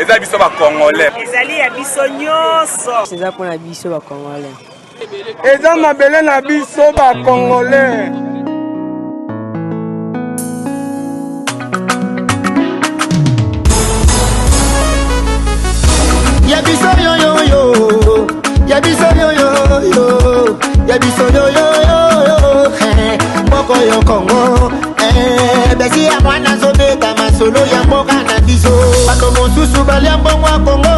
eza biso ba Congolais. Ezali ya biso nyonso. C'est ça pour la biso ba Congolais. Eza mabele na biso ba Congolais. Ya biso yo yo yo. Ya biso yo yo yo. Ya biso yo yo yo. Moko yo Congo. Besi ya mwana zobeta masolo ya mboka na biso. Bato mosusu balia mbongo ya Congo.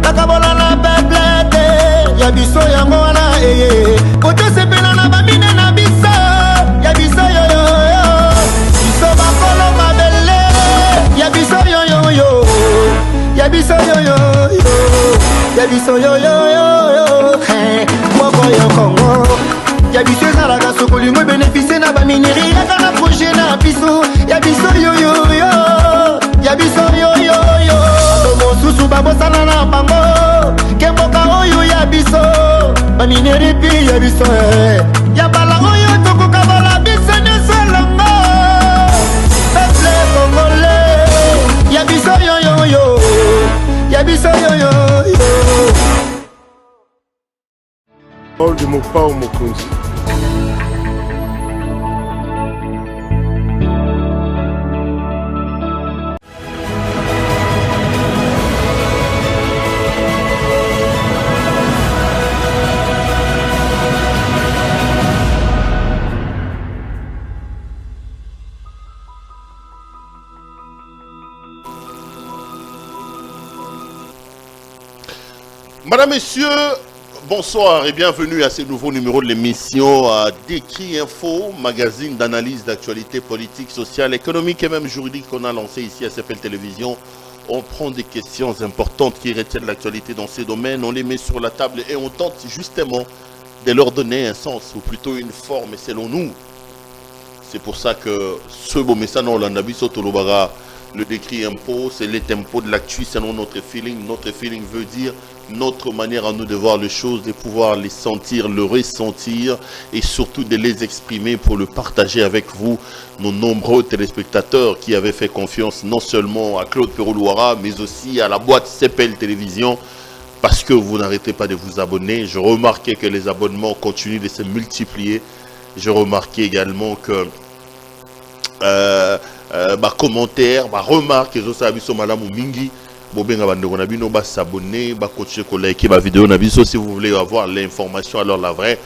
Bakabola na peplete. Ya biso yango wana eye. Koto sepela na bamine na biso. Ya biso yo yo yo. Biso bakolo mabele. Ya biso yo yo yo. Ya biso yo yo yo. Ya biso yo yo yo. Moko yo Congo. Ya biso ezalaka sokolingo bénéficie na bamineri laka na projet na biso. Ya biso yo yo yo. Ya biso yo yo yo. Mosusu babosana na bango kemboka oyo ya biso bamineri pi ya biso ya bala oyo tokoka bala biso nyonso elongo peuple congolais ya biso yo yo yo. Ya biso yo yo yo. Paul de Mopao Mokonzi. Madame, Messieurs, bonsoir et bienvenue à ce nouveau numéro de l'émission Décrit Info, magazine d'analyse d'actualité politique, sociale, économique et même juridique qu'on a lancé ici à CFL Télévision. On prend des questions importantes qui retiennent l'actualité dans ces domaines, on les met sur la table et on tente justement de leur donner un sens ou plutôt une forme selon nous. C'est pour ça que ce beau message, on l'a vu sur Tolobara. Le décrit impôt, c'est les tempos de l'actu selon notre feeling. Notre feeling veut dire notre manière à nous de voir les choses, de pouvoir les sentir, le ressentir et surtout de les exprimer pour le partager avec vous, nos nombreux téléspectateurs qui avaient fait confiance non seulement à Claude Perrault-Louara, mais aussi à la boîte CPL Télévision parce que vous n'arrêtez pas de vous abonner. Je remarquais que les abonnements continuent de se multiplier. Je remarquais également que commentaires, remarques, et ça sur Madame Mingi. S'abonner, continuer à liker ma vidéo. Si vous voulez avoir l'information, alors la vraie,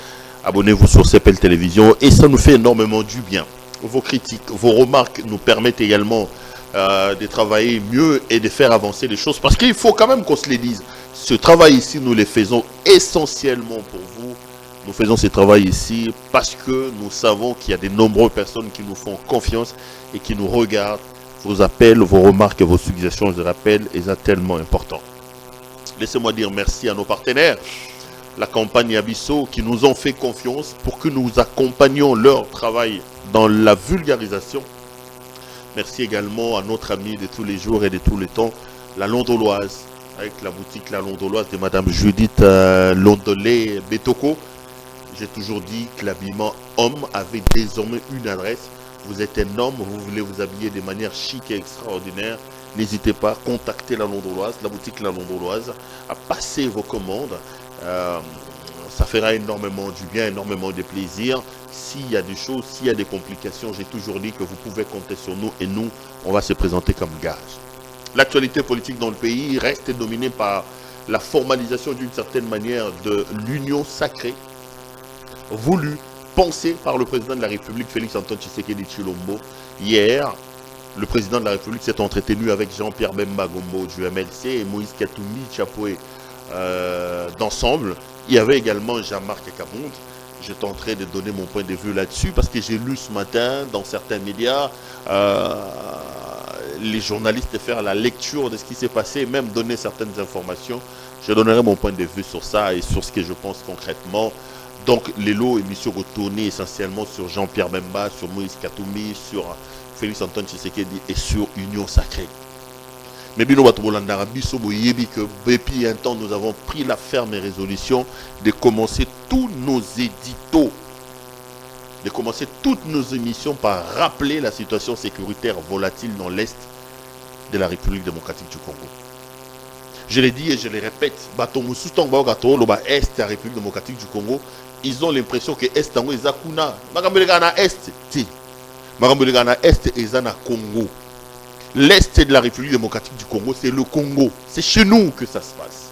abonnez-vous sur CPL Télévision et ça nous fait énormément du bien. Vos critiques, vos remarques nous permettent également de travailler mieux et de faire avancer les choses parce qu'il faut quand même qu'on se les dise. Ce travail ici, nous le faisons essentiellement pour vous. Nous faisons ce travail ici parce que nous savons qu'il y a de nombreuses personnes qui nous font confiance et qui nous regardent. Vos appels, vos remarques et vos suggestions, je rappelle, sont tellement importants. Laissez-moi dire merci à nos partenaires, la campagne Abisso, qui nous ont fait confiance pour que nous accompagnions leur travail dans la vulgarisation. Merci également à notre ami de tous les jours et de tous les temps, la Londoloise, avec la boutique La Londoloise de Madame Judith Londolé Betoko. J'ai toujours dit que l'habillement homme avait désormais une adresse. Vous êtes un homme, vous voulez vous habiller de manière chic et extraordinaire. N'hésitez pas à contacter la Londoloise, la boutique La Londoloise, à passer vos commandes. Ça fera énormément du bien, énormément de plaisir. S'il y a des choses, s'il y a des complications, j'ai toujours dit que vous pouvez compter sur nous et nous, on va se présenter comme gage. L'actualité politique dans le pays reste dominée par la formalisation d'une certaine manière de l'union sacrée voulue, pensée par le président de la République, Félix-Antoine Tshisekedi Tshilombo. Hier, le président de la République s'est entretenu avec Jean-Pierre Bemba Gombo du MLC et Moïse Katumbi Tchapoué d'ensemble. Il y avait également Jean-Marc Kabonde. Je tenterai de donner mon point de vue là-dessus parce que j'ai lu ce matin dans certains médias les journalistes faire la lecture de ce qui s'est passé et même donner certaines informations. Je donnerai mon point de vue sur ça et sur ce que je pense concrètement. Donc, les lots émissions retournées essentiellement sur Jean-Pierre Bemba, sur Moïse Katumbi, sur Félix-Antoine Tshisekedi et sur Union Sacrée. Mais bien, depuis un temps, nous avons pris la ferme résolution de commencer tous nos éditos, de commencer toutes nos émissions par rappeler la situation sécuritaire volatile dans l'Est de la République démocratique du Congo. Je l'ai dit et je le répète, Batomusu Tongba Gato, le Est, la République démocratique du Congo, ils ont l'impression que Est Tango est Zakuna. Magambelegana Est, ti. Magambelegana Est est Zana Congo. L'Est de la République démocratique du Congo, c'est le Congo. C'est chez nous que ça se passe.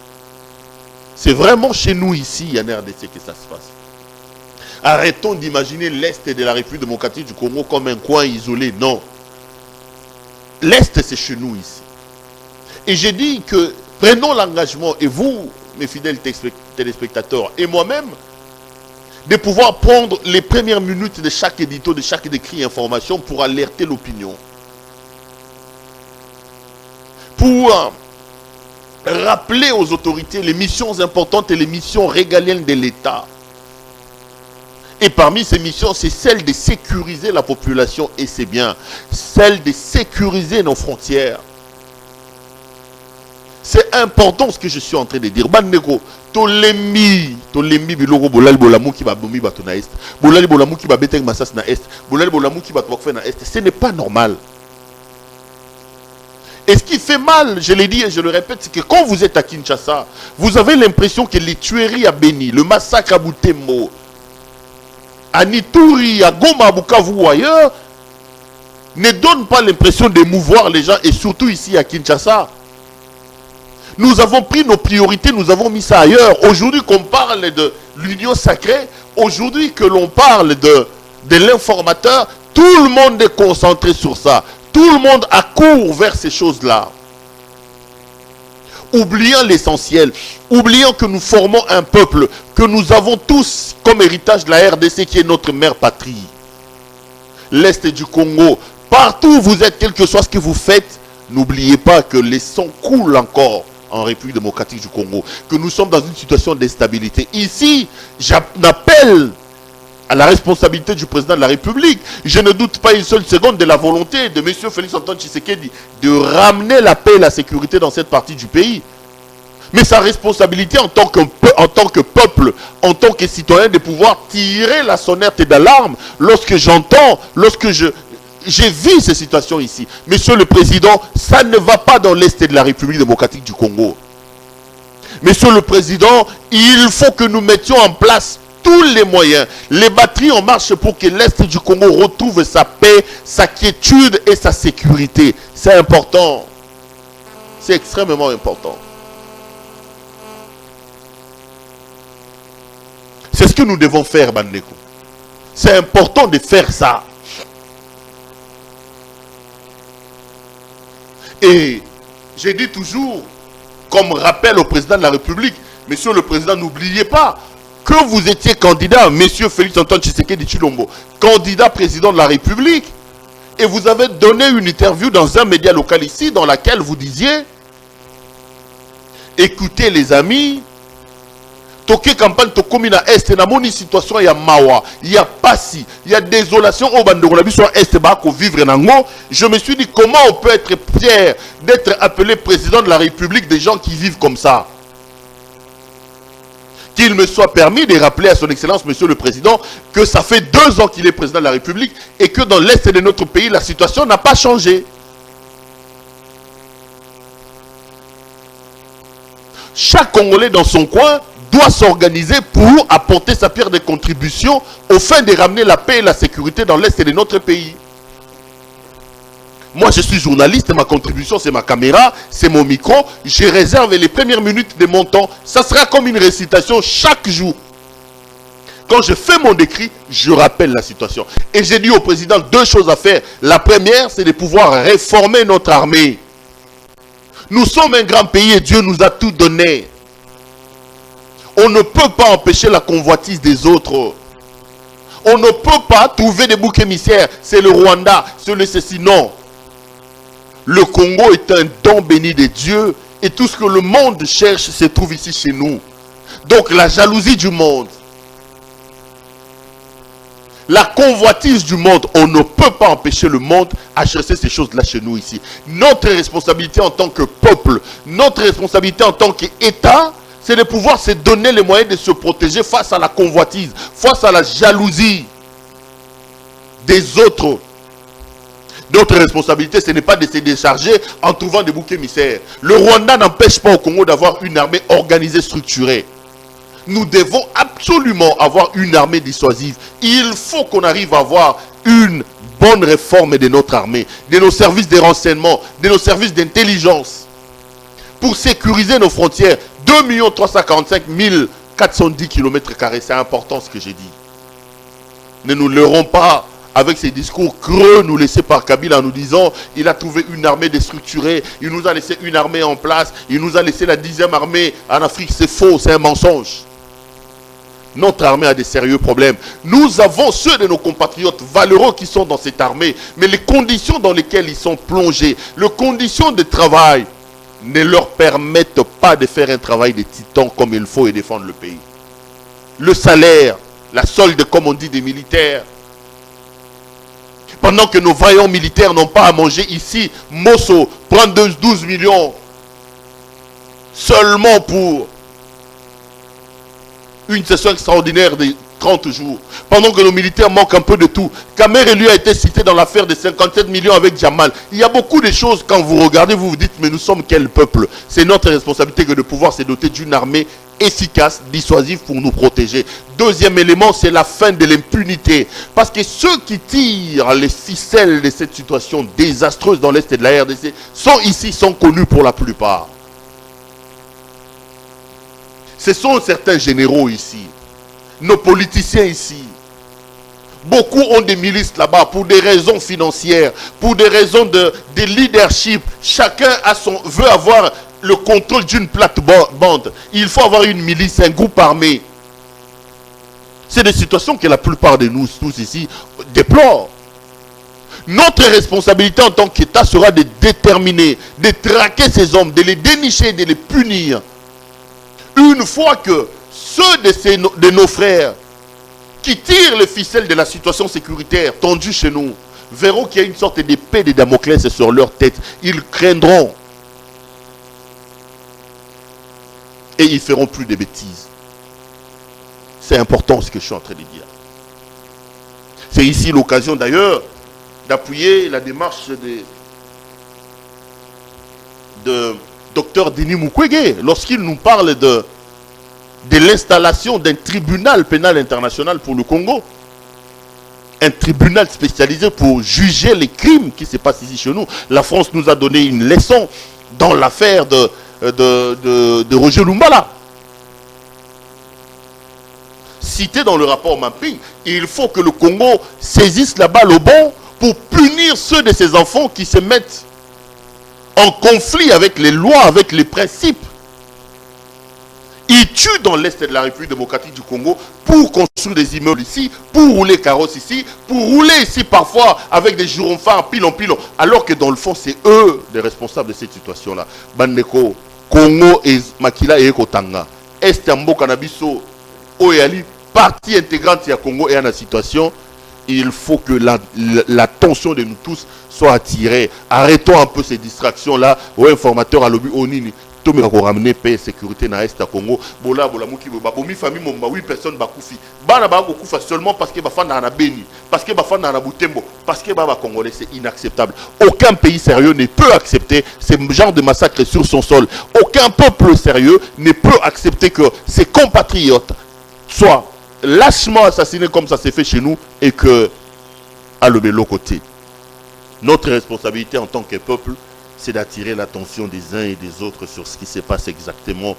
C'est vraiment chez nous ici, en RDC, que ça se passe. Arrêtons d'imaginer l'Est de la République démocratique du Congo comme un coin isolé. Non. L'Est, c'est chez nous ici. Et j'ai dit que prenons l'engagement, et vous, mes fidèles téléspectateurs, et moi-même, de pouvoir prendre les premières minutes de chaque édito, de chaque décrit information pour alerter l'opinion. Pour rappeler aux autorités les missions importantes et les missions régaliennes de l'État. Et parmi ces missions, c'est celle de sécuriser la population, et c'est bien, celle de sécuriser nos frontières. C'est important ce que je suis en train de dire. Bandeko, tolemi biloko bolali bolamu ki ba bomi bato na est. Bolali bolamu ki ba beteng masas na est. Bolali bolamu ki ba tokfe na est. Ce n'est pas normal. Et ce qui fait mal, je l'ai dit et je le répète, c'est que quand vous êtes à Kinshasa, vous avez l'impression que les tueries à Beni, le massacre à Butembo, à Nituri, à Goma, à Bukavu ou ailleurs, ne donnent pas l'impression d'émouvoir les gens, et surtout ici à Kinshasa. Nous avons pris nos priorités, nous avons mis ça ailleurs. Aujourd'hui qu'on parle de l'union sacrée, aujourd'hui que l'on parle de l'informateur, tout le monde est concentré sur ça. Tout le monde accourt vers ces choses-là. Oubliant l'essentiel, oubliant que nous formons un peuple, que nous avons tous comme héritage de la RDC qui est notre mère patrie. L'Est du Congo, partout où vous êtes, quel que soit ce que vous faites, n'oubliez pas que les sangs coulent encore en République démocratique du Congo, que nous sommes dans une situation d'instabilité. Ici, j'appelle à la responsabilité du président de la République. Je ne doute pas une seule seconde de la volonté de M. Félix-Antoine Tshisekedi de ramener la paix et la sécurité dans cette partie du pays. Mais sa responsabilité en tant que peuple, en tant que citoyen, de pouvoir tirer la sonnette d'alarme lorsque j'entends, lorsque j'ai vu ces situations ici. Monsieur le Président, ça ne va pas dans l'Est de la République démocratique du Congo. Monsieur le Président, il faut que nous mettions en place tous les moyens, les batteries en marche pour que l'Est du Congo retrouve sa paix, sa quiétude et sa sécurité. C'est important. C'est extrêmement important. C'est ce que nous devons faire, Bandeko. C'est important de faire ça. Et j'ai dit toujours, comme rappel au président de la République, Monsieur le Président, n'oubliez pas que vous étiez candidat, Monsieur Félix-Antoine Tshisekedi Tshilombo, candidat président de la République, et vous avez donné une interview dans un média local ici, dans laquelle vous disiez, écoutez les amis, toke campagne tokomi na est na moni situation ya mawa, ya pasi, ya désolation au bandeko na biso est ba ko vivre nango. Je me suis dit comment on peut être fier d'être appelé président de la République des gens qui vivent comme ça. Qu'il me soit permis de rappeler à son excellence Monsieur le Président que ça fait 2 ans qu'il est président de la République et que dans l'est de notre pays la situation n'a pas changé. Chaque Congolais dans son coin doit s'organiser pour apporter sa pierre de contribution au fin de ramener la paix et la sécurité dans l'est de notre pays. Moi, je suis journaliste, ma contribution, c'est ma caméra, c'est mon micro. Je réserve les premières minutes de mon temps. Ça sera comme une récitation chaque jour. Quand je fais mon décrit, je rappelle la situation. Et j'ai dit au président 2 choses à faire. La première, c'est de pouvoir réformer notre armée. Nous sommes un grand pays et Dieu nous a tout donné. On ne peut pas empêcher la convoitise des autres. On ne peut pas trouver des boucs émissaires. C'est le Rwanda, c'est le ceci. Non. Le Congo est un don béni de Dieu. Et tout ce que le monde cherche se trouve ici chez nous. Donc la jalousie du monde, la convoitise du monde, on ne peut pas empêcher le monde à chercher ces choses-là chez nous ici. Notre responsabilité en tant que peuple, notre responsabilité en tant qu'État, c'est de pouvoir se donner les moyens de se protéger face à la convoitise, face à la jalousie des autres. Notre responsabilité, ce n'est pas de se décharger en trouvant des boucs émissaires. Le Rwanda n'empêche pas au Congo d'avoir une armée organisée, structurée. Nous devons absolument avoir une armée dissuasive. Il faut qu'on arrive à avoir une bonne réforme de notre armée, de nos services de renseignement, de nos services d'intelligence, pour sécuriser nos frontières. 2 345 410 km², c'est important ce que j'ai dit. Ne nous leurrons pas avec ces discours creux nous laissés par Kabila en nous disant il a trouvé une armée déstructurée, il nous a laissé une armée en place, il nous a laissé la 10e armée en Afrique. C'est faux, c'est un mensonge. Notre armée a des sérieux problèmes. Nous avons ceux de nos compatriotes valeureux qui sont dans cette armée, mais les conditions dans lesquelles ils sont plongés, les conditions de travail ne leur permettent pas de faire un travail de titan comme il faut et défendre le pays. Le salaire, la solde comme on dit des militaires, pendant que nos vaillants militaires n'ont pas à manger ici, Mosso prend 12 millions seulement pour une session extraordinaire de 30 jours. Pendant que nos militaires manquent un peu de tout. Kamere lui a été cité dans l'affaire de 57 millions avec Jamal. Il y a beaucoup de choses, quand vous regardez, vous vous dites, mais nous sommes quel peuple? C'est notre responsabilité que de pouvoir se doter d'une armée efficace, dissuasive pour nous protéger. Deuxième élément, c'est la fin de l'impunité. Parce que ceux qui tirent les ficelles de cette situation désastreuse dans l'Est de la RDC sont ici, sont connus pour la plupart. Ce sont certains généraux ici, nos politiciens ici. Beaucoup ont des milices là-bas pour des raisons financières, pour des raisons de leadership. Chacun veut avoir le contrôle d'une plate-bande. Il faut avoir une milice, un groupe armé. C'est des situations que la plupart de nous tous ici déplorent. Notre responsabilité en tant qu'État sera de déterminer, de traquer ces hommes, de les dénicher, de les punir. Une fois que ceux de nos frères qui tirent les ficelles de la situation sécuritaire tendue chez nous verront qu'il y a une sorte d'épée de Damoclès sur leur tête, ils craindront. Et ils ne feront plus de bêtises. C'est important ce que je suis en train de dire. C'est ici l'occasion d'ailleurs d'appuyer la démarche de Dr Denis Mukwege lorsqu'il nous parle de l'installation d'un tribunal pénal international pour le Congo. Un tribunal spécialisé pour juger les crimes qui se passent ici chez nous. La France nous a donné une leçon dans l'affaire de Roger Lumbala. Cité dans le rapport Mapping, il faut que le Congo saisisse la balle au bon pour punir ceux de ses enfants qui se mettent en conflit avec les lois, avec les principes. Ils tuent dans l'Est de la République démocratique du Congo pour construire des immeubles ici, pour rouler carrosses ici, pour rouler ici parfois avec des gyrophares pilon. Alors que dans le fond, c'est eux les responsables de cette situation-là. Bandeko, Congo et Makila et Ekotanga. Est un beau cannabiso, Oyali, partie intégrante du Congo et en la situation. Il faut que l'attention de nous tous soit attirée. Arrêtons un peu ces distractions-là. Aux informateurs à l'objet, tout le monde ramener paix et sécurité dans l'Est du Congo. Bola mouki bomi famille mon 8 personnes bakufi. Bana ba kufa seulement parce que ba fanda na Beni, parce que ba fanda na Butembo, parce que ba congolais, c'est inacceptable. Aucun pays sérieux ne peut accepter ce genre de massacre sur son sol. Aucun peuple sérieux ne peut accepter que ses compatriotes soient lâchement assassinés comme ça s'est fait chez nous et que à l'autre côté. Notre responsabilité en tant que peuple, c'est d'attirer l'attention des uns et des autres sur ce qui se passe exactement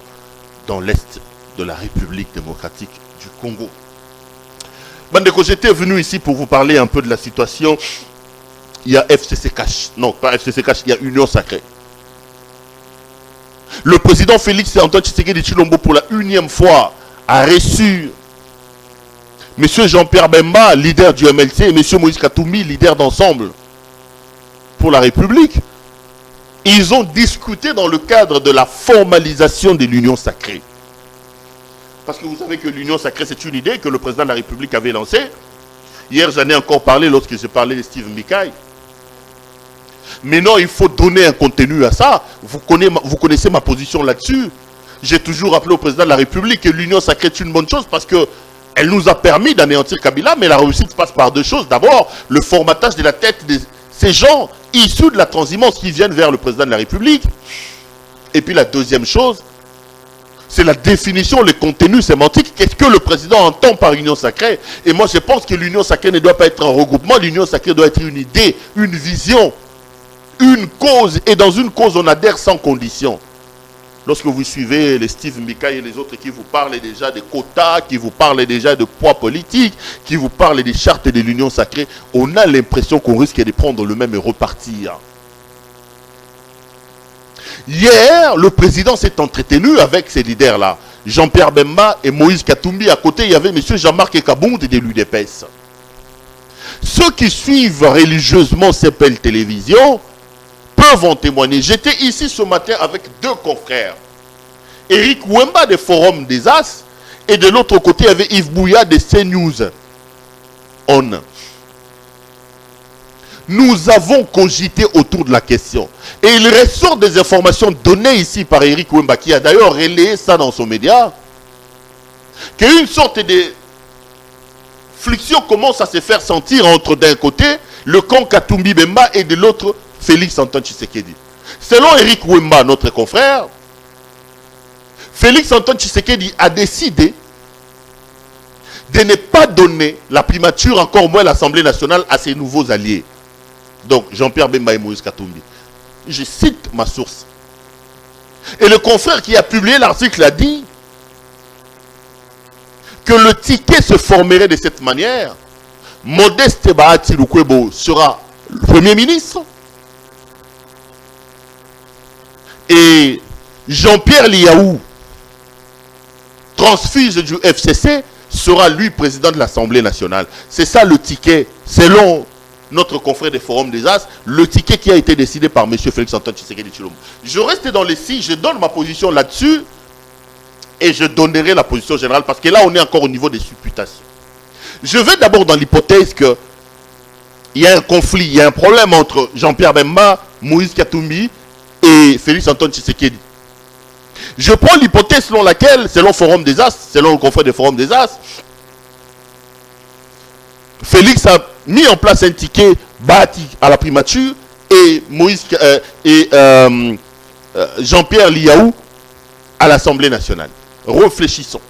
dans l'Est de la République démocratique du Congo. Bandeko, j'étais venu ici pour vous parler un peu de la situation. Il y a FCC Cash. Non, pas FCC Cash, il y a Union Sacrée. Le président Félix Antoine Tshisekedi Tshilombo, pour la 1e fois, a reçu M. Jean-Pierre Bemba, leader du MLC, et M. Moïse Katumbi, leader d'Ensemble pour la République. Ils ont discuté dans le cadre de la formalisation de l'Union Sacrée. Parce que vous savez que l'Union Sacrée, c'est une idée que le président de la République avait lancée. Hier, j'en ai encore parlé lorsque j'ai parlé de Steve Mikaï. Maintenant, il faut donner un contenu à ça. Vous connaissez ma position là-dessus. J'ai toujours rappelé au président de la République que l'Union Sacrée est une bonne chose parce qu'elle nous a permis d'anéantir Kabila, mais la réussite passe par deux choses. D'abord, le formatage de la tête des ces gens issus de la transhumance qui viennent vers le président de la République. Et puis la deuxième chose, c'est la définition, le contenu sémantique. Qu'est-ce que le président entend par union sacrée? Et moi, je pense que l'union sacrée ne doit pas être un regroupement. L'union sacrée doit être une idée, une vision, une cause. Et dans une cause, on adhère sans condition. Lorsque vous suivez les Steve Mbika et les autres qui vous parlent déjà des quotas, qui vous parlent déjà de poids politique, qui vous parlent des chartes de l'union sacrée, on a l'impression qu'on risque de prendre le même et repartir. Hier, le président s'est entretenu avec ces leaders-là. Jean-Pierre Bemba et Moïse Katumbi. À côté, il y avait M. Jean-Marc Kabound de l'UDPS. Ceux qui suivent religieusement CPL Télévision peuvent en témoigner. J'étais ici ce matin avec deux confrères. Eric Wemba des Forums des As et de l'autre côté, il y avait Yves Bouya de CNews. Nous avons cogité autour de la question. Et il ressort des informations données ici par Eric Wemba, qui a d'ailleurs relayé ça dans son média, qu'une sorte de fluxion commence à se faire sentir entre d'un côté le camp Katumbi Bemba et de l'autre Félix Antoine Tshisekedi. Selon Eric Wemba, notre confrère, Félix Antoine Tshisekedi a décidé de ne pas donner la primature, encore moins l'Assemblée nationale, à ses nouveaux alliés. Donc, Jean-Pierre Bemba et Moïse Katumbi. Je cite ma source. Et le confrère qui a publié l'article a dit que le ticket se formerait de cette manière. Modeste Bahati Lukwebo sera le Premier ministre. Et Jean-Pierre Liaou, transfuge du FCC, sera lui président de l'Assemblée nationale. C'est ça le ticket, selon notre confrère des Forums des As, le ticket qui a été décidé par M. Félix Antoine Tshisekedi Tshilombo. Je reste dans les six, je donne ma position là-dessus et je donnerai la position générale parce que là on est encore au niveau des supputations. Je vais d'abord dans l'hypothèse que il y a un conflit, il y a un problème entre Jean-Pierre Bemba, Moïse Katumbi et Félix Antoine Tshisekedi. Je prends l'hypothèse selon laquelle, selon Forum des As, selon le confrère des Forums des As, Félix a mis en place un ticket bâti à la primature et Jean-Pierre Liaou à l'Assemblée nationale. Réfléchissons.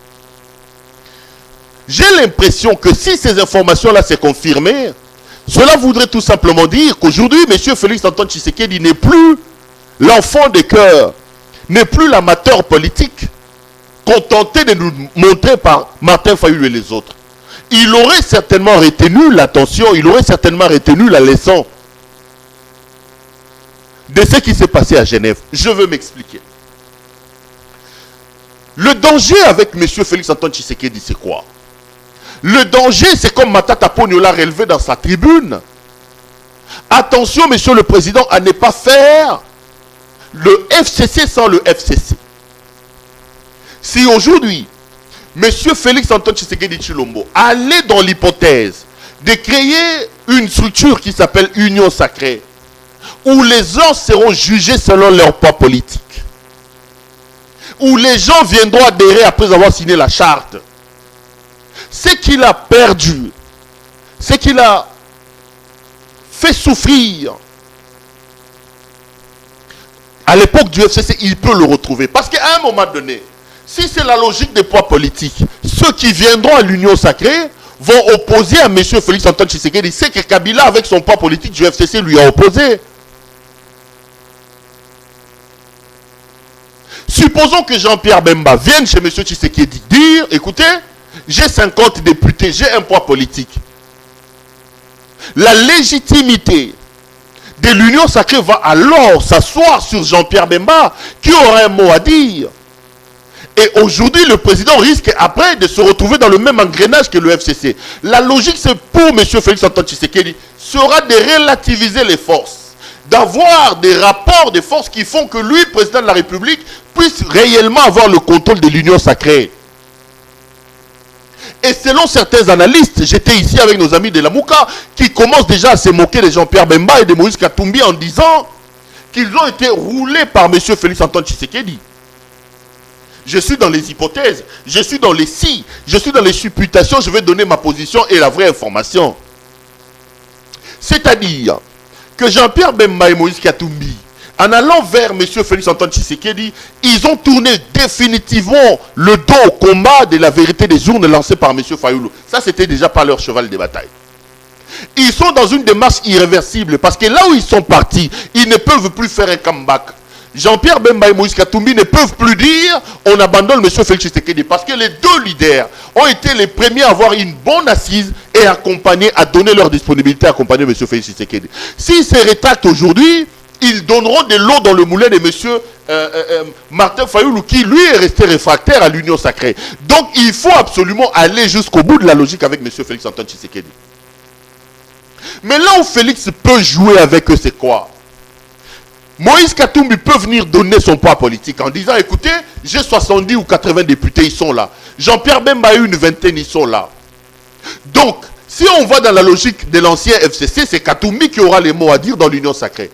J'ai l'impression que si ces informations-là s'est confirmées, cela voudrait tout simplement dire qu'aujourd'hui, M. Félix Antoine Tshisekedi n'est plus l'enfant de cœur, n'est plus l'amateur politique, contenté de nous montrer par Martin Fayulu et les autres. Il aurait certainement retenu l'attention, il aurait certainement retenu la leçon de ce qui s'est passé à Genève. Je veux m'expliquer. Le danger avec M. Félix Antoine Tshisekedi, c'est quoi? Le danger, c'est comme Matata Ponyo l'a relevé dans sa tribune. Attention, monsieur le président, à ne pas faire le FCC sans le FCC. Si aujourd'hui, monsieur Félix Antoine Tshisekedi Tshilombo allait dans l'hypothèse de créer une structure qui s'appelle Union Sacrée, où les gens seront jugés selon leur poids politique, où les gens viendront adhérer après avoir signé la charte, ce qu'il a perdu, ce qu'il a fait souffrir à l'époque du FCC, il peut le retrouver. Parce qu'à un moment donné, si c'est la logique des poids politiques, ceux qui viendront à l'Union Sacrée vont opposer à M. Félix Antoine Tshisekedi. C'est que Kabila, avec son poids politique du FCC, lui a opposé. Supposons que Jean-Pierre Bemba vienne chez M. Tshisekedi dire, écoutez, j'ai 50 députés, j'ai un poids politique. La légitimité de l'Union Sacrée va alors s'asseoir sur Jean-Pierre Bemba, qui aura un mot à dire. Et aujourd'hui, le président risque après de se retrouver dans le même engrenage que le FCC. La logique, c'est pour M. Félix Antoine Tshisekedi, sera de relativiser les forces, d'avoir des rapports de forces qui font que lui, président de la République, puisse réellement avoir le contrôle de l'Union Sacrée. Et selon certains analystes, j'étais ici avec nos amis de la Mouka, qui commencent déjà à se moquer de Jean-Pierre Bemba et de Moïse Katumbi en disant qu'ils ont été roulés par M. Félix Antoine Tshisekedi. Je suis dans les hypothèses, je suis dans les si, je suis dans les supputations, je vais donner ma position et la vraie information. C'est-à-dire que Jean-Pierre Bemba et Moïse Katumbi, en allant vers M. Félix Antoine Tshisekedi, ils ont tourné définitivement le dos au combat de la vérité des urnes lancé par M. Fayoulou. Ça, c'était déjà pas leur cheval de bataille. Ils sont dans une démarche irréversible parce que là où ils sont partis, ils ne peuvent plus faire un comeback. Jean-Pierre Bemba et Moïse Katumbi ne peuvent plus dire on abandonne M. Félix Tshisekedi parce que les deux leaders ont été les premiers à avoir une bonne assise et à donner leur disponibilité à accompagner M. Félix Tshisekedi. S'ils se rétractent aujourd'hui, ils donneront de l'eau dans le moulin de M. Martin Fayoulou qui lui est resté réfractaire à l'union sacrée. Donc il faut absolument aller jusqu'au bout de la logique avec M. Félix Antoine Tshisekedi. Mais là où Félix peut jouer avec eux, c'est quoi? Moïse Katumbi peut venir donner son poids politique en disant, écoutez, j'ai 70 ou 80 députés, ils sont là. Jean-Pierre Bemba a eu une vingtaine, ils sont là. Donc, si on va dans la logique de l'ancien FCC, c'est Katumbi qui aura les mots à dire dans l'union sacrée.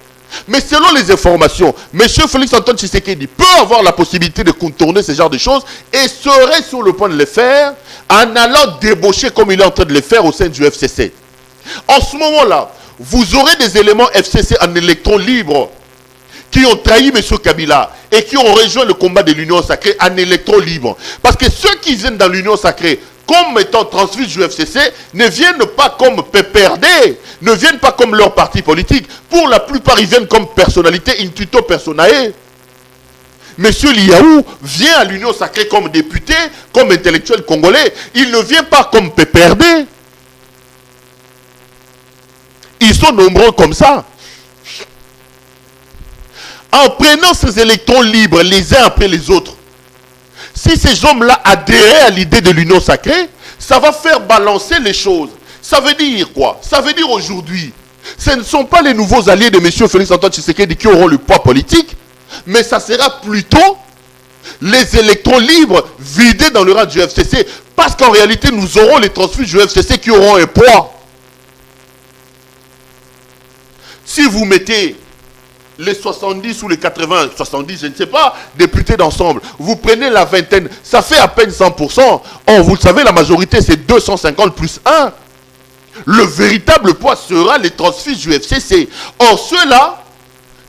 Mais selon les informations, M. Félix Antoine Tshisekedi peut avoir la possibilité de contourner ce genre de choses et serait sur le point de le faire en allant débaucher comme il est en train de le faire au sein du FCC. En ce moment-là, vous aurez des éléments FCC en électrons libres qui ont trahi M. Kabila et qui ont rejoint le combat de l'union sacrée en électrons libres. Parce que ceux qui viennent dans l'union sacrée comme étant transfuges du FCC ne viennent pas comme PPRD, ne viennent pas comme leur parti politique. Pour la plupart, ils viennent comme personnalité in tuto personae. M. Liaou vient à l'union sacrée comme député, comme intellectuel congolais. Il ne vient pas comme PPRD. Ils sont nombreux comme ça. En prenant ces électrons libres les uns après les autres, si ces hommes-là adhéraient à l'idée de l'union sacrée, ça va faire balancer les choses. Ça veut dire quoi? Ça veut dire aujourd'hui, ce ne sont pas les nouveaux alliés de M. Félix Antoine Tshisekedi qui auront le poids politique, mais ça sera plutôt les électrons libres vidés dans le rang du FCC. Parce qu'en réalité, nous aurons les transfuges du FCC qui auront un poids. Si vous mettez les 70 ou les 80, 70, je ne sais pas, députés d'ensemble, vous prenez la vingtaine, ça fait à peine 100%. Or, vous le savez, la majorité, c'est 250 plus 1. Le véritable poids sera les transfuges du FCC. Or, ceux-là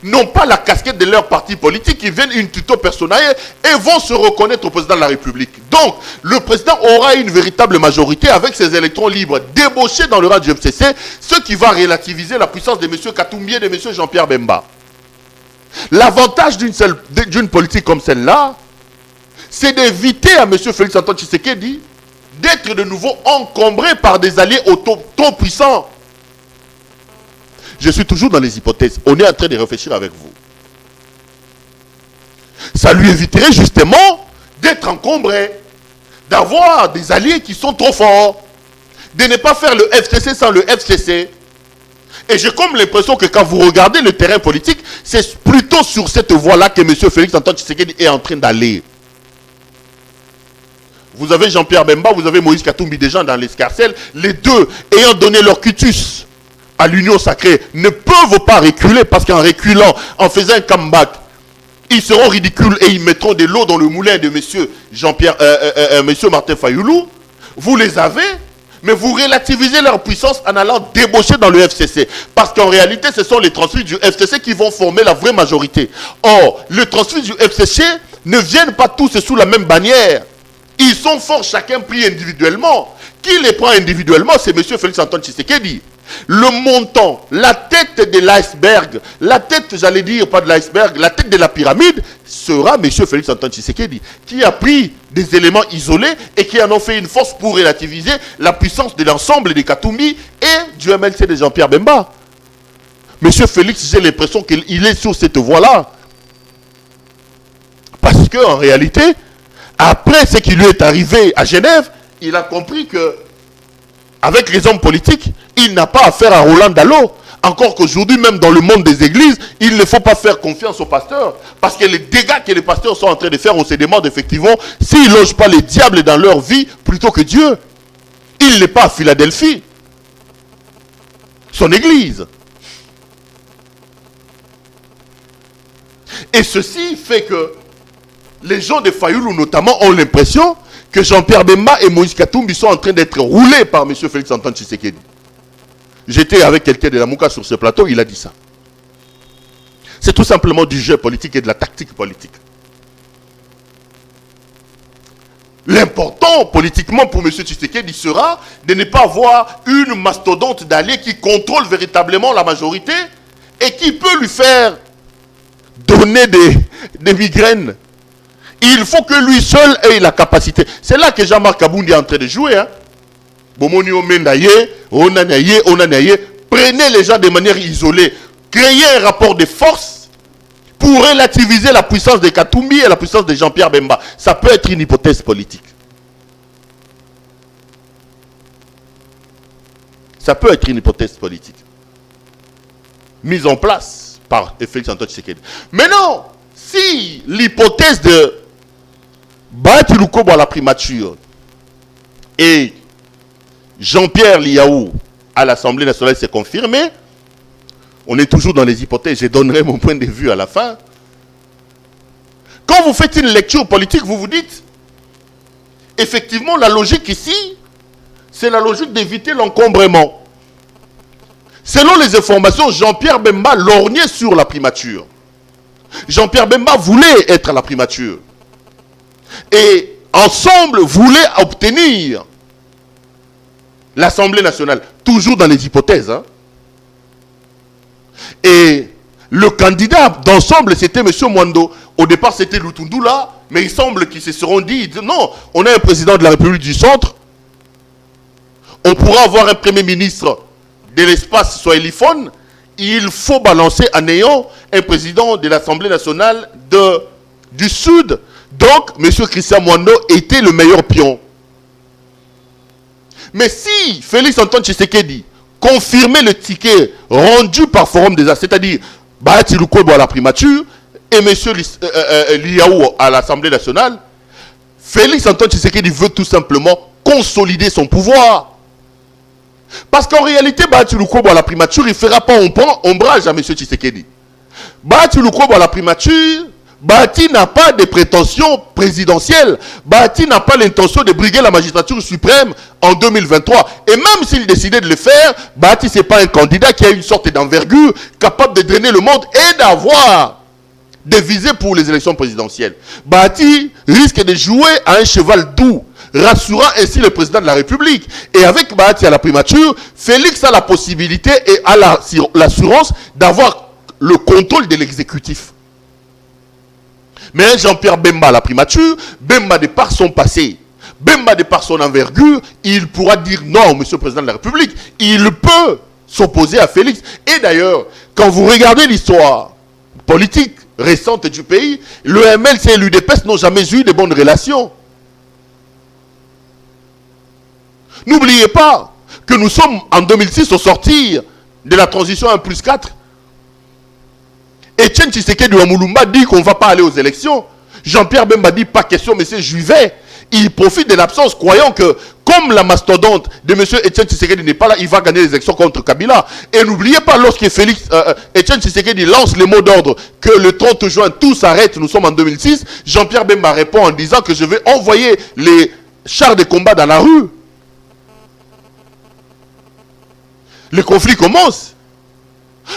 n'ont pas la casquette de leur parti politique, ils viennent une tuto personnelle et vont se reconnaître au président de la République. Donc, le président aura une véritable majorité avec ses électrons libres débauchés dans le rang du FCC, ce qui va relativiser la puissance de M. Katumbi et de M. Jean-Pierre Bemba. L'avantage d'une politique comme celle-là, c'est d'éviter à M. Félix Antoine Tshisekedi d'être de nouveau encombré par des alliés trop puissants. Je suis toujours dans les hypothèses. On est en train de réfléchir avec vous. Ça lui éviterait justement d'être encombré, d'avoir des alliés qui sont trop forts, de ne pas faire le FCC sans le FCC. Et j'ai comme l'impression que quand vous regardez le terrain politique, c'est plutôt sur cette voie-là que M. Félix Antoine Tshisekedi est en train d'aller. Vous avez Jean-Pierre Bemba, vous avez Moïse Katumbi, des gens dans l'escarcelle. Les deux, ayant donné leur cutus à l'union sacrée, ne peuvent pas reculer parce qu'en reculant, en faisant un comeback, ils seront ridicules et ils mettront de l'eau dans le moulin de M. Martin Fayoulou. Vous les avez, mais vous relativisez leur puissance en allant débaucher dans le FCC. Parce qu'en réalité, ce sont les transfuges du FCC qui vont former la vraie majorité. Or, les transfuges du FCC ne viennent pas tous sous la même bannière. Ils sont forts, chacun pris individuellement. Qui les prend individuellement, c'est M. Félix Antoine Tshisekedi. Le montant, la tête de l'iceberg, la tête, j'allais dire, pas de l'iceberg, la tête de la pyramide, sera M. Félix Antoine Tshisekedi, qui a pris des éléments isolés et qui en ont fait une force pour relativiser la puissance de l'ensemble des Katumbi et du MLC de Jean-Pierre Bemba. M. Félix, j'ai l'impression qu'il est sur cette voie-là. Parce qu'en réalité, après ce qui lui est arrivé à Genève, il a compris que, avec les hommes politiques, il n'a pas affaire à Roland Dallot. Encore qu'aujourd'hui, même dans le monde des églises, il ne faut pas faire confiance aux pasteurs. Parce que les dégâts que les pasteurs sont en train de faire, on se demande effectivement s'ils ne logent pas les diables dans leur vie plutôt que Dieu. Il n'est pas à Philadelphie. Son église. Et ceci fait que les gens de Fayoulou notamment ont l'impression que Jean-Pierre Bemba et Moïse Katumbi sont en train d'être roulés par M. Félix Antoine Tshisekedi. J'étais avec quelqu'un de la Mouka sur ce plateau, il a dit ça. C'est tout simplement du jeu politique et de la tactique politique. L'important politiquement pour M. Tshisekedi sera de ne pas avoir une mastodonte d'alliés qui contrôle véritablement la majorité et qui peut lui faire donner des migraines. Il faut que lui seul ait la capacité. C'est là que Jean-Marc Kaboundi est en train de jouer. Hein? Bomoni Omendaye, Onanaye, Onanaye. Prenez les gens de manière isolée. Créez un rapport de force pour relativiser la puissance de Katumbi et la puissance de Jean-Pierre Bemba. Ça peut être une hypothèse politique. Ça peut être une hypothèse politique. Mise en place par Félix Antoine Tshisekedi. Mais non, si l'hypothèse de Bahati Lukobo à la primature et Jean-Pierre Liaou à l'Assemblée nationale s'est confirmé, on est toujours dans les hypothèses. Je donnerai mon point de vue à la fin. Quand vous faites une lecture politique, vous vous dites, effectivement, la logique ici, c'est la logique d'éviter l'encombrement. Selon les informations, Jean-Pierre Bemba lorgnait sur la primature. Jean-Pierre Bemba voulait être à la primature. Et ensemble, voulaient obtenir l'Assemblée nationale. Toujours dans les hypothèses. Hein. Et le candidat d'ensemble, c'était M. Mwando. Au départ, c'était Lutundula. Mais il semble qu'ils se seront dit, non, on a un président de la République du Centre. On pourra avoir un premier ministre de l'espace soiliphone. Il faut balancer en ayant un président de l'Assemblée nationale du Sud. Donc, M. Christian Mwando était le meilleur pion. Mais si Félix Antoine Tshisekedi confirmait le ticket rendu par Forum des As, c'est-à-dire Bahati Lukobo à la primature et M. Liaou à l'Assemblée nationale, Félix Antoine Tshisekedi veut tout simplement consolider son pouvoir. Parce qu'en réalité, Bahati Lukobo à la primature, il ne fera pas ombrage à M. Tshisekedi. Bahati Lukobo à la primature, Bahati n'a pas de prétention présidentielle. Bahati n'a pas l'intention de briguer la magistrature suprême en 2023. Et même s'il décidait de le faire, Bahati, ce n'est pas un candidat qui a une sorte d'envergure, capable de drainer le monde et d'avoir des visées pour les élections présidentielles. Bahati risque de jouer à un cheval doux, rassurant ainsi le président de la République. Et avec Bahati à la primature, Félix a la possibilité et a l'assurance d'avoir le contrôle de l'exécutif. Mais Jean-Pierre Bemba à la primature, Bemba de par son passé, Bemba de par son envergure, il pourra dire non, monsieur le président de la République. Il peut s'opposer à Félix. Et d'ailleurs, quand vous regardez l'histoire politique récente du pays, le MLC et l'UDPS n'ont jamais eu de bonnes relations. N'oubliez pas que nous sommes en 2006 au sortir de la transition 1+4. Etienne Tshisekedi de Moulumba dit qu'on ne va pas aller aux élections. Jean-Pierre Bemba dit pas question, mais c'est Juvet. Il profite de l'absence, croyant que comme la mastodonte de M. Etienne Tshisekedi n'est pas là, il va gagner les élections contre Kabila. Et n'oubliez pas, lorsque Etienne Tshisekedi lance le mot d'ordre que le 30 juin tout s'arrête, nous sommes en 2006, Jean-Pierre Bemba répond en disant que je vais envoyer les chars de combat dans la rue. Le conflit commence.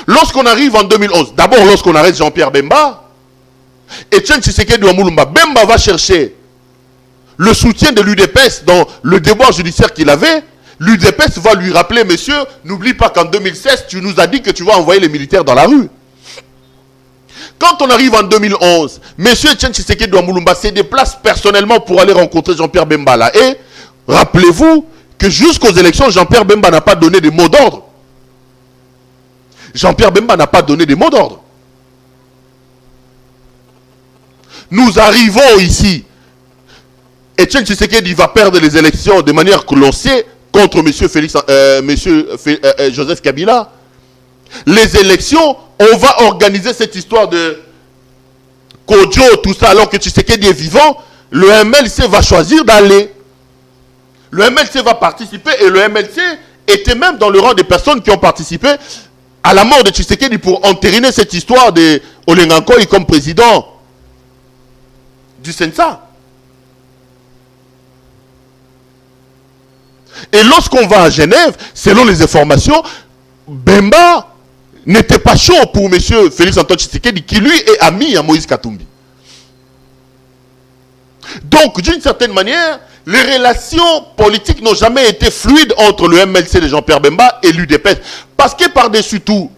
Lorsqu'on arrive en 2011, d'abord lorsqu'on arrête Jean-Pierre Bemba, Etienne Tshisekedi de Moulumba, Bemba va chercher le soutien de l'UDPS dans le déboire judiciaire qu'il avait. L'UDPS va lui rappeler, monsieur, n'oublie pas qu'en 2016, tu nous as dit que tu vas envoyer les militaires dans la rue. Quand on arrive en 2011, monsieur Etienne Tshisekedi de Moulumba se déplace personnellement pour aller rencontrer Jean-Pierre Bemba là. Et rappelez-vous que jusqu'aux élections, Jean-Pierre Bemba n'a pas donné de mots d'ordre. Jean-Pierre Bemba n'a pas donné de mots d'ordre. Nous arrivons ici. Etienne Tshisekedi va perdre les élections de manière que l'on sait contre Joseph Kabila. Les élections, on va organiser cette histoire de Kodjo, tout ça, alors que Tshisekedi est vivant. Le MLC va choisir d'aller. Le MLC va participer et le MLC était même dans le rang des personnes qui ont participé à la mort de Tshisekedi pour entériner cette histoire de Olengankoy comme président du Sensa. Et lorsqu'on va à Genève, selon les informations, Bemba n'était pas chaud pour M. Félix Antoine Tshisekedi, qui lui est ami à Moïse Katumbi. Donc, d'une certaine manière, les relations politiques n'ont jamais été fluides entre le MLC de Jean-Pierre Bemba et l'UDPS. Parce que par-dessus tout,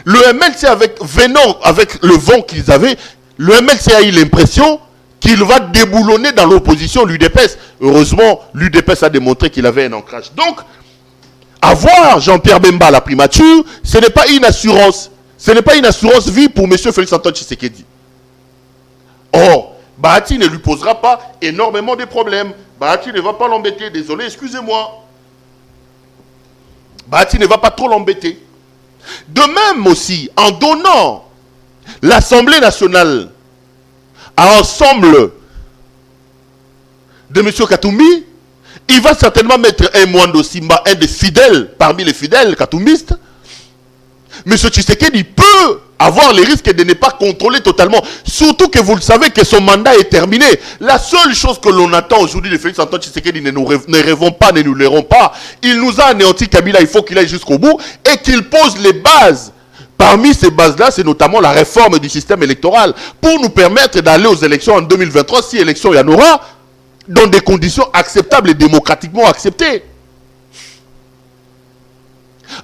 le MLC, venant avec le vent qu'ils avaient, le MLC a eu l'impression qu'il va déboulonner dans l'opposition l'UDPS. Heureusement, l'UDPS a démontré qu'il avait un ancrage. Donc, avoir Jean-Pierre Bemba à la primature, ce n'est pas une assurance. Ce n'est pas une assurance vie pour M. Félix Antoine Tshisekedi. Or, Bahati ne lui posera pas énormément de problèmes. Bahati ne va pas l'embêter. Désolé, excusez-moi. Bahati ne va pas trop l'embêter. De même aussi, en donnant l'Assemblée nationale à ensemble de M. Katumbi, il va certainement mettre un Mwando Simba, un des fidèles, parmi les fidèles katumbistes. M. Tshisekedi peut avoir les risques de ne pas contrôler totalement. Surtout que vous le savez que son mandat est terminé. La seule chose que l'on attend aujourd'hui de Félix Antoine Tshisekedi, ne rêvons pas, ne nous l'airons pas. Il nous a anéanti Kabila, il faut qu'il aille jusqu'au bout et qu'il pose les bases. Parmi ces bases-là, c'est notamment la réforme du système électoral pour nous permettre d'aller aux élections en 2023, si élection il y en aura, dans des conditions acceptables et démocratiquement acceptées.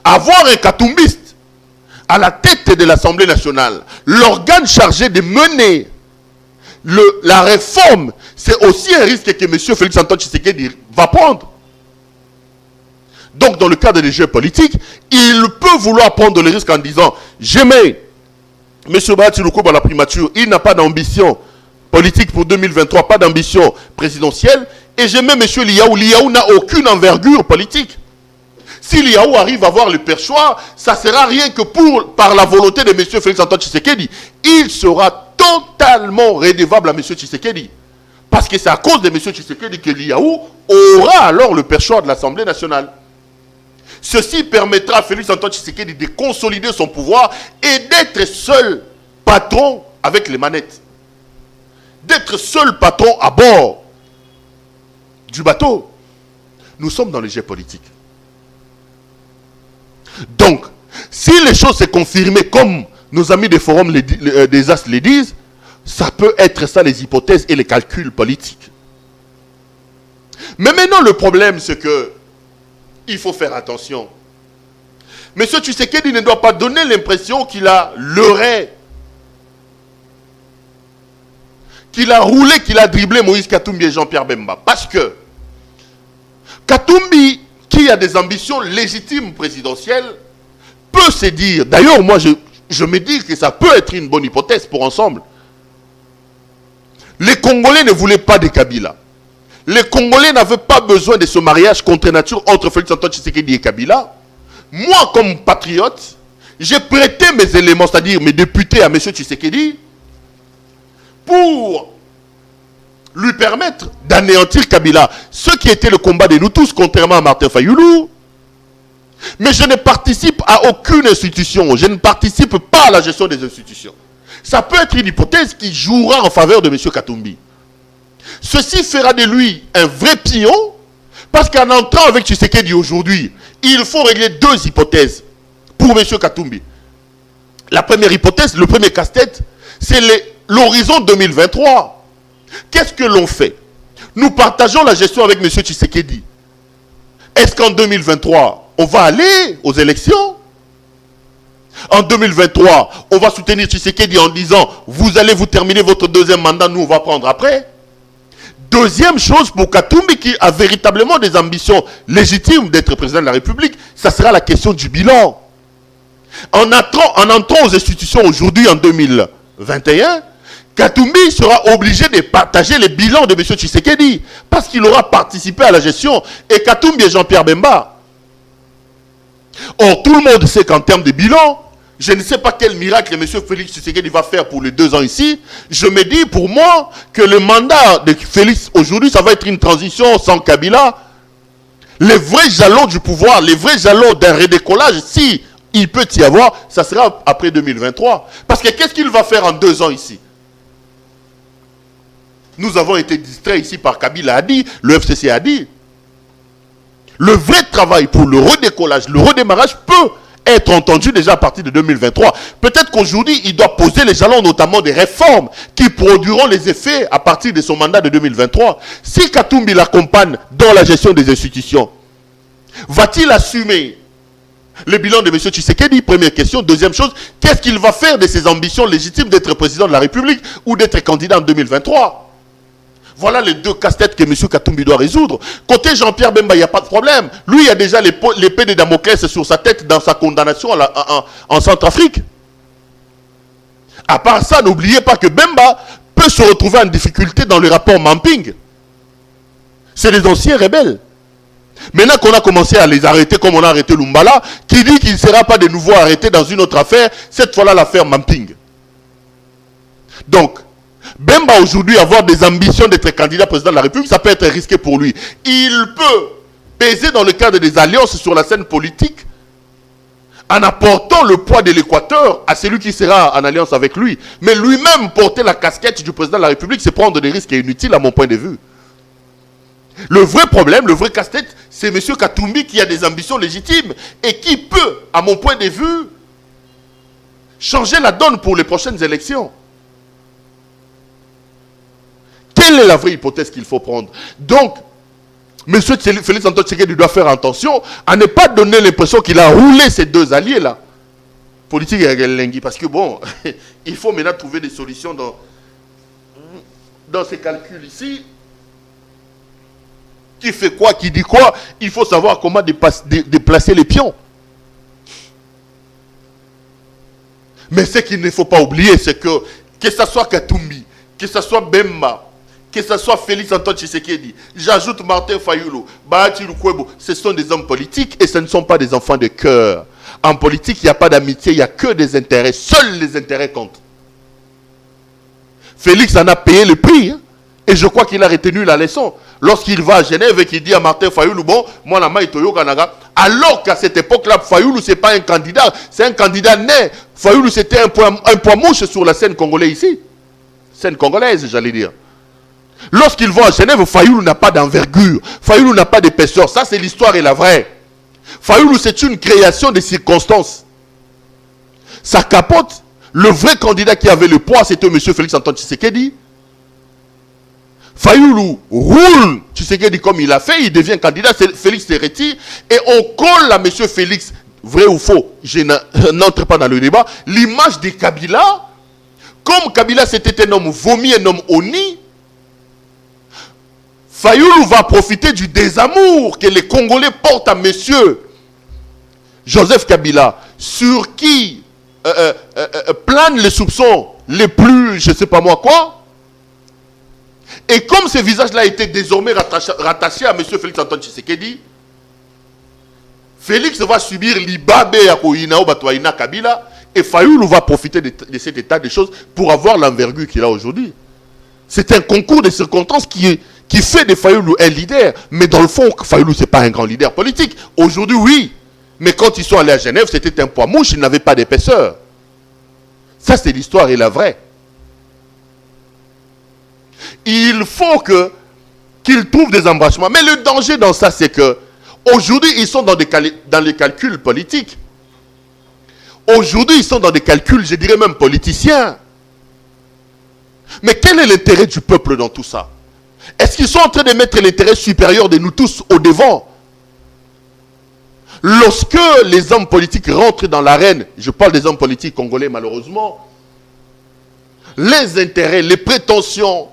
Avoir un katumbiste à la tête de l'Assemblée nationale, l'organe chargé de mener la réforme, c'est aussi un risque que M. Félix Antoine Tshisekedi va prendre. Donc, dans le cadre des jeux politiques, il peut vouloir prendre le risque en disant « Je mets M. Bahati Lukuba à la primature, il n'a pas d'ambition politique pour 2023, pas d'ambition présidentielle, et je mets M. Liaou. Liaou n'a aucune envergure politique. Si Liaou arrive à avoir le perchoir, ça ne sera rien que par la volonté de M. Félix Antoine Tshisekedi. Il sera totalement redevable à M. Tshisekedi. Parce que c'est à cause de M. Tshisekedi que Liaou aura alors le perchoir de l'Assemblée nationale. Ceci permettra à Félix Antoine Tshisekedi de consolider son pouvoir et d'être seul patron avec les manettes. D'être seul patron à bord du bateau. Nous sommes dans les jeux politiques. Donc, si les choses se confirment comme nos amis des forums des As les disent, ça peut être ça les hypothèses et les calculs politiques. Mais maintenant, le problème, c'est que il faut faire attention. M. Tshisekedi ne doit pas donner l'impression qu'il a leurré, qu'il a roulé, qu'il a dribblé Moïse Katumbi et Jean-Pierre Bemba. Parce que Katumbi, qui a des ambitions légitimes présidentielles, peut se dire, d'ailleurs moi je me dis que ça peut être une bonne hypothèse pour ensemble. Les Congolais ne voulaient pas de Kabila. Les Congolais n'avaient pas besoin de ce mariage contre nature entre Félix Antoine Tshisekedi et Kabila. Moi, comme patriote, j'ai prêté mes éléments, c'est-à-dire mes députés à M. Tshisekedi, pour lui permettre d'anéantir Kabila. Ce qui était le combat de nous tous, contrairement à Martin Fayoulou. Mais je ne participe à aucune institution. Je ne participe pas à la gestion des institutions. Ça peut être une hypothèse qui jouera en faveur de M. Katumbi. Ceci fera de lui un vrai pion, parce qu'en entrant avec Tshisekedi aujourd'hui, il faut régler deux hypothèses pour M. Katumbi. La première hypothèse, le premier casse-tête, c'est l'horizon 2023. Qu'est-ce que l'on fait? Nous partageons la gestion avec M. Tshisekedi. Est-ce qu'en 2023, on va aller aux élections? En 2023, on va soutenir Tshisekedi en disant « Vous allez vous terminer votre deuxième mandat, nous on va prendre après ». Deuxième chose, pour Katumbi qui a véritablement des ambitions légitimes d'être président de la République, ça sera la question du bilan. En entrant aux institutions aujourd'hui en 2021, Katumbi sera obligé de partager les bilans de M. Tshisekedi parce qu'il aura participé à la gestion, et Katumbi et Jean-Pierre Bemba. Or, tout le monde sait qu'en termes de bilan, je ne sais pas quel miracle M. Félix Tshisekedi va faire pour les 2 ans ici. Je me dis pour moi que le mandat de Félix aujourd'hui, ça va être une transition sans Kabila. Les vrais jalons du pouvoir, les vrais jalons d'un redécollage, si il peut y avoir, ça sera après 2023. Parce que qu'est-ce qu'il va faire en 2 ans ici? Nous avons été distraits ici par Kabila a dit, le FCC a dit. Le vrai travail pour le redécollage, le redémarrage peut être entendu déjà à partir de 2023. Peut-être qu'aujourd'hui, il doit poser les jalons, notamment des réformes qui produiront les effets à partir de son mandat de 2023. Si Katumbi l'accompagne dans la gestion des institutions, va-t-il assumer le bilan de M. Tshisekedi? Première question. Deuxième chose, qu'est-ce qu'il va faire de ses ambitions légitimes d'être président de la République ou d'être candidat en 2023? Voilà les deux casse-têtes que M. Katumbi doit résoudre. Côté Jean-Pierre Bemba, il n'y a pas de problème. Lui, il a déjà l'épée de Damoclès sur sa tête dans sa condamnation en Centrafrique. À part ça, n'oubliez pas que Bemba peut se retrouver en difficulté dans le rapport Mamping. C'est les anciens rebelles. Maintenant qu'on a commencé à les arrêter comme on a arrêté Lumbala, qui dit qu'il ne sera pas de nouveau arrêté dans une autre affaire, cette fois-là l'affaire Mamping. Donc, Bemba aujourd'hui avoir des ambitions d'être candidat président de la République, ça peut être risqué pour lui. Il peut peser dans le cadre des alliances sur la scène politique en apportant le poids de l'Équateur à celui qui sera en alliance avec lui. Mais lui-même porter la casquette du président de la République, c'est prendre des risques inutiles à mon point de vue. Le vrai problème, le vrai casse-tête, c'est M. Katumbi qui a des ambitions légitimes et qui peut, à mon point de vue, changer la donne pour les prochaines élections. Quelle est la vraie hypothèse qu'il faut prendre? Donc, M. Félix Antoine Tshisekedi doit faire attention à ne pas donner l'impression qu'il a roulé ces deux alliés-là. Politique et Lengui. Parce que bon, il faut maintenant trouver des solutions dans ces calculs ici. Qui fait quoi, qui dit quoi? Il faut savoir comment déplacer les pions. Mais ce qu'il ne faut pas oublier, c'est que ce soit Katumbi, que ce soit Bemba, que ce soit Félix Antoine Tshisekedi, j'ajoute Martin Fayulu, Bahati Lukwebo, ce sont des hommes politiques et ce ne sont pas des enfants de cœur. En politique, il n'y a pas d'amitié, il n'y a que des intérêts. Seuls les intérêts comptent. Félix en a payé le prix, hein, et je crois qu'il a retenu la leçon. Lorsqu'il va à Genève et qu'il dit à Martin Fayulu, bon, moi la Maïtoyo Kanaga, alors qu'à cette époque-là, Fayulu, ce n'est pas un candidat, c'est un candidat né. Fayulu, c'était un poids mouche sur la scène congolaise ici. Scène congolaise, j'allais dire. Lorsqu'ils vont à Genève, Fayulu n'a pas d'envergure. Fayulu n'a pas d'épaisseur. Ça, c'est l'histoire et la vraie. Fayulu, c'est une création des circonstances. Ça capote. Le vrai candidat qui avait le poids, c'était M. Félix Antoine Tshisekedi. Fayulu roule Tshisekedi comme il a fait, il devient candidat, Félix se retire, et on colle à M. Félix, vrai ou faux, je n'entre pas dans le débat, l'image de Kabila, comme Kabila c'était un homme vomi, un homme honni, Fayulu va profiter du désamour que les Congolais portent à M. Joseph Kabila, sur qui planent les soupçons les plus, je ne sais pas moi quoi. Et comme ce visage-là était désormais rattaché à M. Félix Antoine Tshisekedi, Félix va subir l'Ibabe à Koyinao Batoaina Kabila et Fayulu va profiter de cet état de choses pour avoir l'envergure qu'il a aujourd'hui. C'est un concours de circonstances qui fait de Fayulu un leader. Mais dans le fond, Fayulu, ce n'est pas un grand leader politique. Aujourd'hui, oui. Mais quand ils sont allés à Genève, c'était un poids mouche, il n'avait pas d'épaisseur. Ça, c'est l'histoire et la vraie. Il faut qu'ils trouvent des embranchements. Mais le danger dans ça, c'est que aujourd'hui, ils sont dans les calculs politiques. Aujourd'hui, ils sont dans des calculs, je dirais même politiciens. Mais quel est l'intérêt du peuple dans tout ça? Est-ce qu'ils sont en train de mettre l'intérêt supérieur de nous tous au devant? Lorsque les hommes politiques rentrent dans l'arène, je parle des hommes politiques congolais malheureusement, les intérêts, les prétentions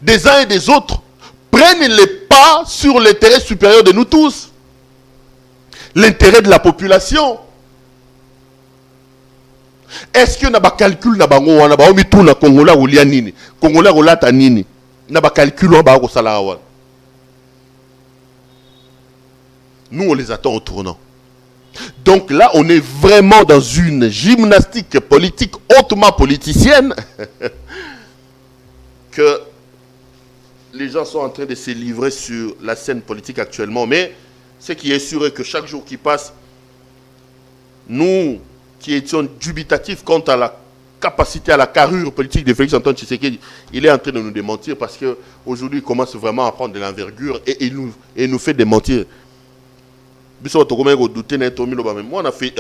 des uns et des autres prennent les pas sur l'intérêt supérieur de nous tous. L'intérêt de la population. Est-ce que n'a pas calcul na bango wana ba omitu na Congola ou nini? Congola rolata nini? Na ba calcul ba ko sala wa. Nous on les attend au tournant. Donc là on est vraiment dans une gymnastique politique hautement politicienne que les gens sont en train de se livrer sur la scène politique actuellement. Mais ce qui est sûr est que chaque jour qui passe, nous qui étions dubitatifs quant à la capacité, à la carrure politique de Félix Antoine Tshisekedi, il est en train de nous démentir parce qu'aujourd'hui, il commence vraiment à prendre de l'envergure et il nous fait démentir. biso to comment go douter na to miloba même moi on a fait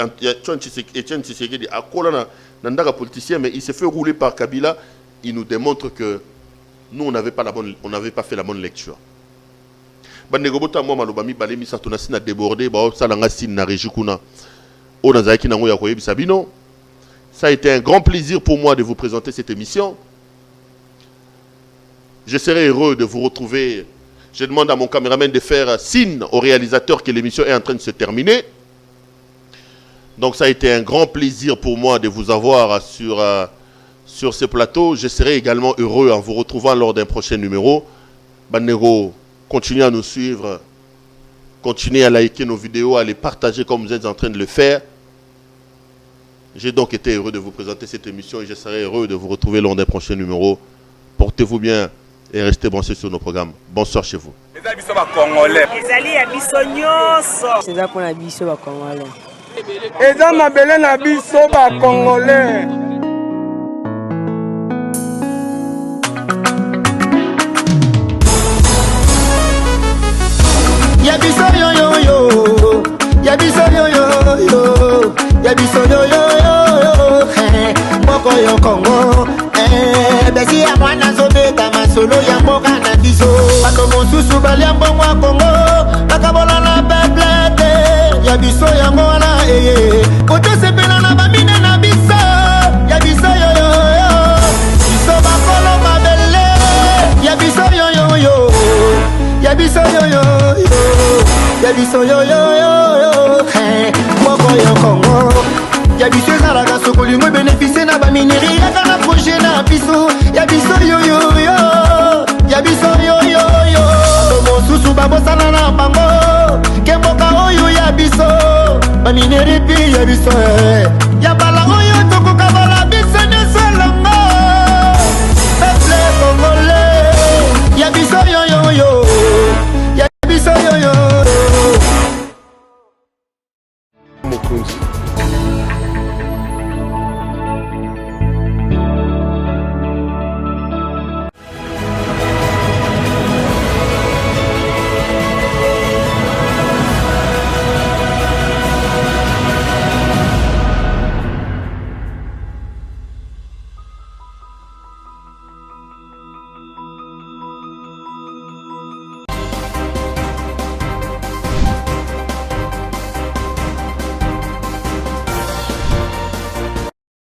Etienne Tshisekedi a kola na ndaka politicien mais il s'est fait rouler par Kabila. Il nous démontre que nous on n'avait pas fait la bonne lecture. Bandeko bota moi maloba mi balemi sa tona sina débordé ba salanga sin na rejikuna o nazaki nango ya koyebisa bino. Ça a été un grand plaisir pour moi de vous présenter cette émission. Je serai heureux de vous retrouver. Je demande à mon caméraman de faire signe au réalisateur que l'émission est en train de se terminer. Donc ça a été un grand plaisir pour moi de vous avoir sur ce plateau. Je serai également heureux en vous retrouvant lors d'un prochain numéro. Bandego, continuez à nous suivre. Continuez à liker nos vidéos, à les partager comme vous êtes en train de le faire. J'ai donc été heureux de vous présenter cette émission et je serai heureux de vous retrouver lors d'un prochain numéro. Portez-vous bien et restez branchés sur nos programmes. Bonsoir chez vous. C'est ça pour la biso ba Congolais. Eza mabele na biso ba Congolais. Ya biso yo yo yo, ya biso yo yo yo, ya biso yo yo yo, moko yo Congo, besi ya mwana zobeta masolo ya mboka na biso. Bato mosusu balia mbongo ya Congo, bakabola na peplete, ya biso yango wana kotosepela na bamine na biso, ya biso yo yo yo, biso bakolo mabele, ya biso yo yo yo, ya biso yo yo yo, ya biso yo yo yo, moko yo Congo. Ya biso ezalaka sokolingo bénéficie na bamineri yaka na projet na biso. Ya biso yo yo yo, ya biso yo yo yo, bato mosusu babosana na bango ke mboka oyo ya biso bamineri pi ya biso ya bala oyo